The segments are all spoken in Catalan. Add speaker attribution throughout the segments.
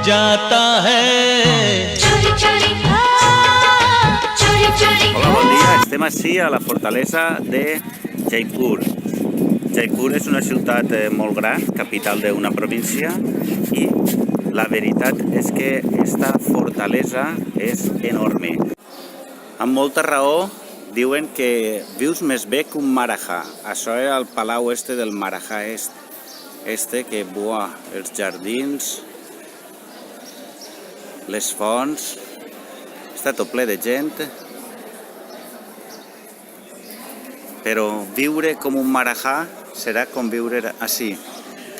Speaker 1: जाता है.
Speaker 2: Hola, bon dia. Estem ací a la fortalesa de Jaipur. Jaipur és una ciutat molt gran, capital d'una província, i la veritat és que esta fortalesa és enorme. Amb molta raó diuen que vius més bé que un marajà. Això és el palau este del marajà este que, buah, els jardins, les fonts, està tot ple de gent. Però viure com un marajà serà com viure així.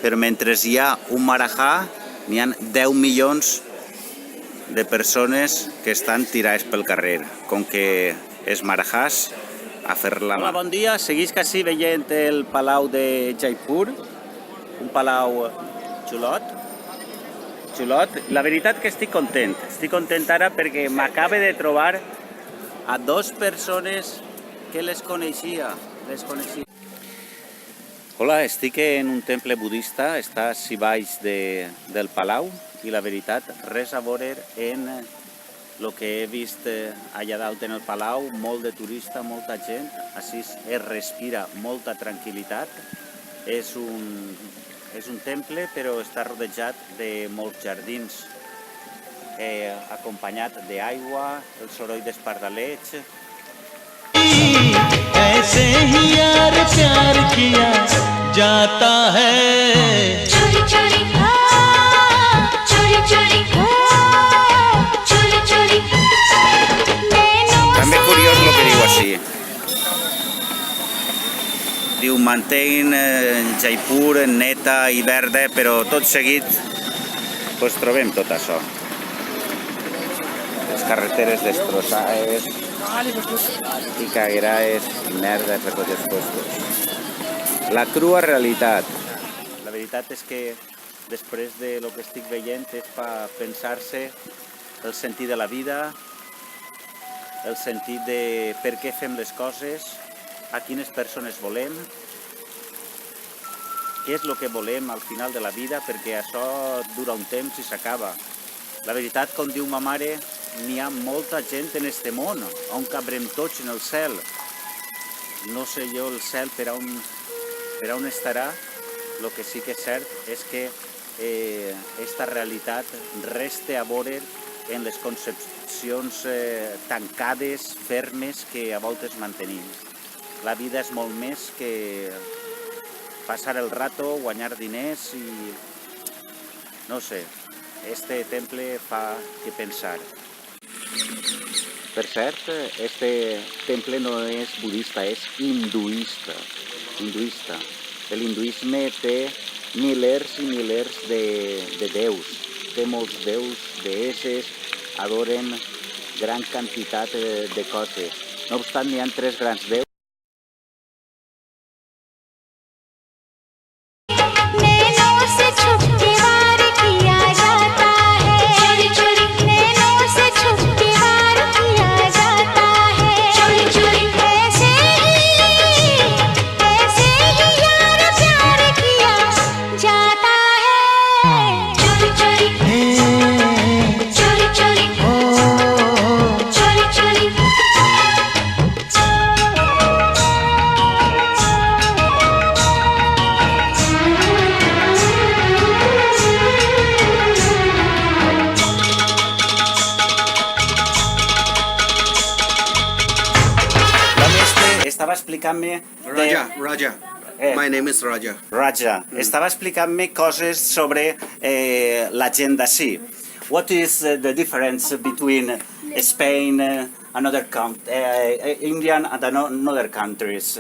Speaker 2: Però mentre hi ha un marajà, n'hi ha 10 milions de persones que estan tirades pel carrer. Com que és marajàs, a fer la mà. Hola, bon dia. Seguisc així veient el palau de Jaipur. Un palau xulot. La veritat que estic content. Estic content ara perquè m'acabo de trobar a 2 persones que les coneixia. Hola, estic en un temple budista, està així baix del palau, i la veritat, res a veure en el que he vist allà dalt en el palau, molt de turista, molta gent, així es respira molta tranquil·litat. És un temple, però està rodejat de molts jardins, acompanyat d'aigua, el soroll dels pardalets.
Speaker 1: ऐसे ही यार प्यार किया जाता है.
Speaker 2: També curiós el que diu així. Diu, mantén Jaipur neta i verda, però tot seguit pues, trobem tot això. Les carreteres destrossades i cagueraes i merda per tots els puestos. La crua realitat. La veritat és que després de lo que estic veient és per pensar-se el sentit de la vida, el sentit de per què fem les coses, a quines persones volem, què és el que volem al final de la vida, perquè això dura un temps i s'acaba. La veritat, com diu ma mare, n'hi ha molta gent en este món, on cabrem tots en el cel. No sé jo el cel per on estarà. El que sí que és cert és que esta realitat resta a veure en les concepcions tancades, fermes, que a voltes mantenim. La vida és molt més que passar el rato, guanyar diners i... no sé, este temple fa que pensar. Per cert, este temple no és budista, és hinduista. L'hinduisme té milers i milers de déus. Té molts déus, deesses, adoren gran quantitat de coses. No obstant, n'hi ha 3 grans déus. Estava explicant-me...
Speaker 3: Raja. My name is Raja.
Speaker 2: Raja. Estava explicant-me coses sobre la gent d'ací. What is the difference between Spain, Indian and another countries?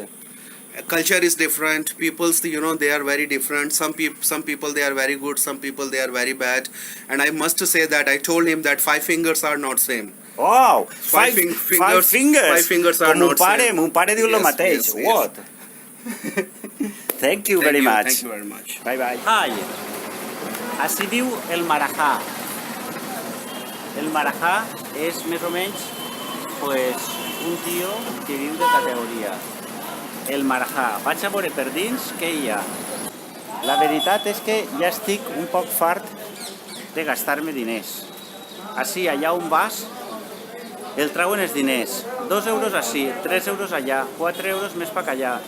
Speaker 3: Culture is different. People's, they are very different. Some people they are very good. Some people they are very bad. And I must say that I told him that 5 fingers are not same.
Speaker 2: Wow!
Speaker 3: Five fingers.
Speaker 2: 5
Speaker 3: fingers are not same.
Speaker 2: Mon pare diu el mateix.
Speaker 3: Yes.
Speaker 2: What? Thank you very much.
Speaker 3: Thank you very much.
Speaker 2: Bye bye. Ai, així viu el marajà. El marajà és més o menys pues, un tio que viu de categoria. El marajà. Vaig a veure per dins què hi ha. La veritat és que ja estic un poc fart de gastar-me diners. Així, allà on vas, el trauen els diners. 2 euros així, 3 euros allà, 4 euros més per allà.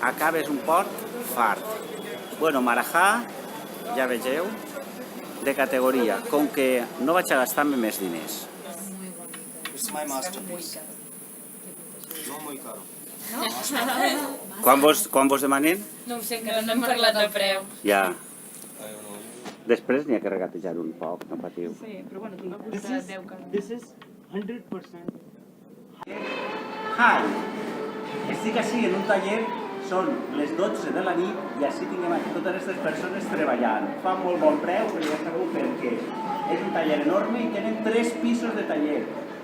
Speaker 2: Acabes un porc fart. Bueno, Marajá, ja vegeu, de categoria. Com que no vaig a gastar-me més diners.
Speaker 3: It's my masterpiece. No muy caro.
Speaker 2: Quan vos demanen?
Speaker 4: No ho sé, encara no hem parlat de preu.
Speaker 2: Ja. Després n'hi ha que regatejar un poc, no patiu.
Speaker 4: Sí, però bueno, tu no costa 10 cares.
Speaker 1: This is 100%.
Speaker 2: Hi! Estic així en un taller, són les 12 de la nit i així tinguem aquí totes aquestes persones treballant. Fan molt bon preu, però ja sabeu perquè és un taller enorme i tenen 3 pisos de taller.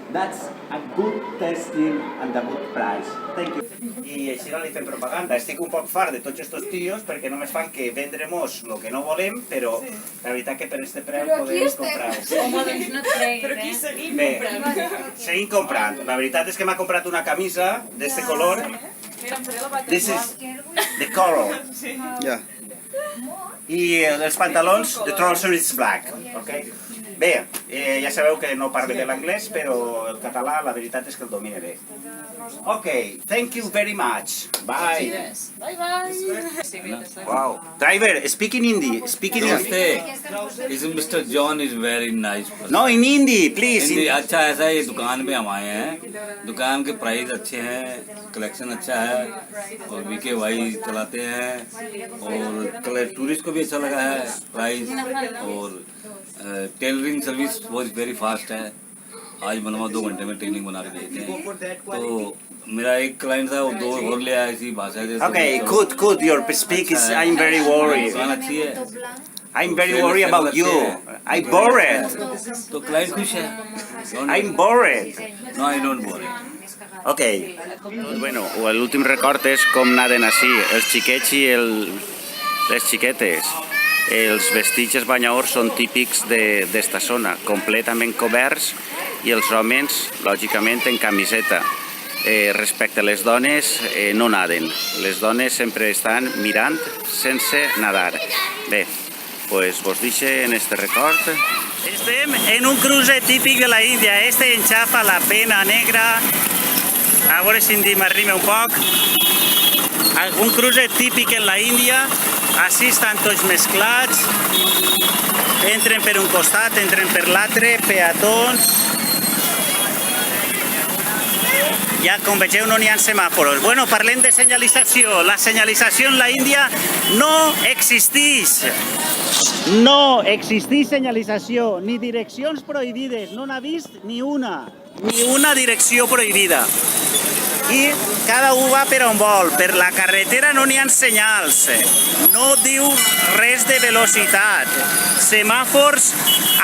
Speaker 2: That's a good testing and a good price. Thank you. I així no li fem propaganda. Estic un poc fart de tots estos tios perquè només fan que vendre-mos el que no volem, però la veritat que per este preu podem comprar.
Speaker 4: Home, doncs no et treguis,
Speaker 5: Però aquí seguim
Speaker 2: Bé,
Speaker 5: comprant.
Speaker 2: seguim comprant. La veritat és que m'ha comprat una camisa d'este color.
Speaker 5: Mira, em faré la bata
Speaker 2: This
Speaker 5: igual.
Speaker 2: is the color.
Speaker 3: Yeah.
Speaker 2: I els pantalons, the trouser is black. Okay? Bé, ja sabeu que no parlo bé l'anglès, però el català la veritat és que el domine bé. Ok, thank you very much. Bye.
Speaker 5: Bye, bye.
Speaker 2: Wow. Driver, speak in Hindi. Speak in Hindi.
Speaker 6: नमस्ते इस mister John is very nice
Speaker 2: No, in Hindi, please.
Speaker 6: Hindi अच्छा ऐसा है दुकान पे हम आए हैं दुकान के प्राइस अच्छे हैं कलेक्शन अच्छा है और वीके वाई चलाते हैं और कलर टूरिस्ट को भी अच्छा लगा है प्राइस और टेलरिंग सर्विस बहुत वेरी फास्ट है आज बनवा 2 घंटे में ट्रेनिंग बना के देते हैं तो मेरा एक क्लाइंट था वो 2 और ले आया इसी भाषा से
Speaker 2: Okay, good. Your speak is. I'm very worried.
Speaker 6: दुकान अच्छी है
Speaker 2: I'm very worried about you. I'm bored.
Speaker 6: तो क्लाइंट खुश है
Speaker 2: I'm bored.
Speaker 6: No I don't bore
Speaker 2: Ok. Bueno, l'últim record és com naden així, els xiquets i les xiquetes. Els vestits banyadors són típics d'esta zona, completament coberts, i els homes, lògicament, en camiseta. Respecte a les dones, no naden. Les dones sempre estan mirant sense nadar. Bé, pues vos deixo en este record. Estem en un cruce típic de la Índia. Este enxafa la pena negra. A veure si m'arriba un poc. Un cruce típic en la Índia. Així estan tots mesclats. Entren per un costat, entren per l'altre, peatons. Ja, com vegeu, no n'hi ha semàforos. Bueno, parlem de senyalització. La senyalització en la Índia no existeix. No existeix senyalització, ni direccions prohibides. No n'ha vist ni una. Ni una direcció prohibida. I cada un va per on vol. Per la carretera no n'hi ha senyals. No diu res de velocitat. Semàfors,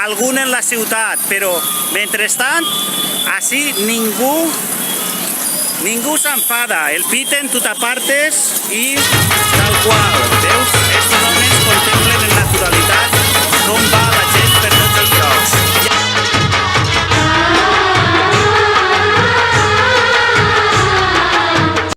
Speaker 2: algun en la ciutat. Però, mentrestant, així ningú s'enfada. El piten totes partes i tal qual. Veus? Estos homes contemplen en naturalitat com va